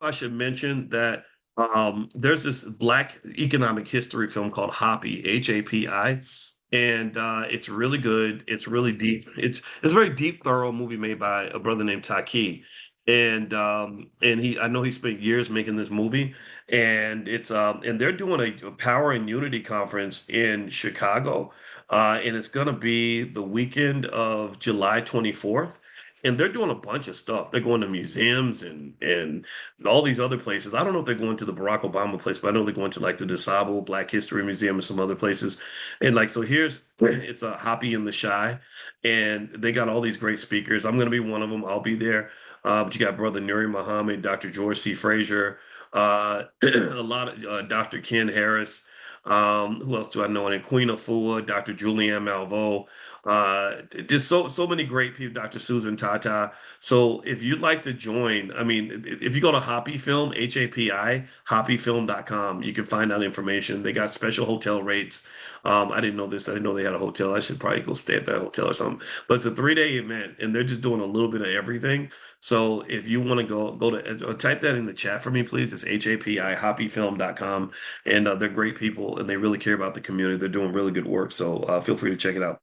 I should mention that there's this Black economic history film called Hapi, Hapi, and it's really good. It's really deep. It's a very deep, thorough movie made by a brother named Taki, and he I know he spent years making this movie, and they're doing a Power and Unity conference in Chicago, and it's gonna be the weekend of July 24th. And they're doing a bunch of stuff. They're going to museums and all these other places. I don't know if they're going to the Barack Obama place, but I know they're going to like the DeSable Black History Museum and some other places. And like, so here's it's a Hoppy and the Shy, and they got all these great speakers. I'm going to be one of them. I'll be there. But you got Brother Nuri Muhammad, Dr. George C. Fraser, a lot of Dr. Ken Harris. Who else do I know? And Queen Afua, Dr. Julianne Malveaux. Just so many great people, Dr. Susan Tata. So if you'd like to join, I mean, if you go to Happy Film, Hapi, happyfilm.com, you can find out information. They got special hotel rates. I didn't know this. I didn't know they had a hotel. I should probably go stay at that hotel or something. But it's a 3-day event, and they're just doing a little bit of everything. So if you want to go to type that in the chat for me, please. It's Hapi, happyfilm.com, and they're great people, and they really care about the community. They're doing really good work. So feel free to check it out.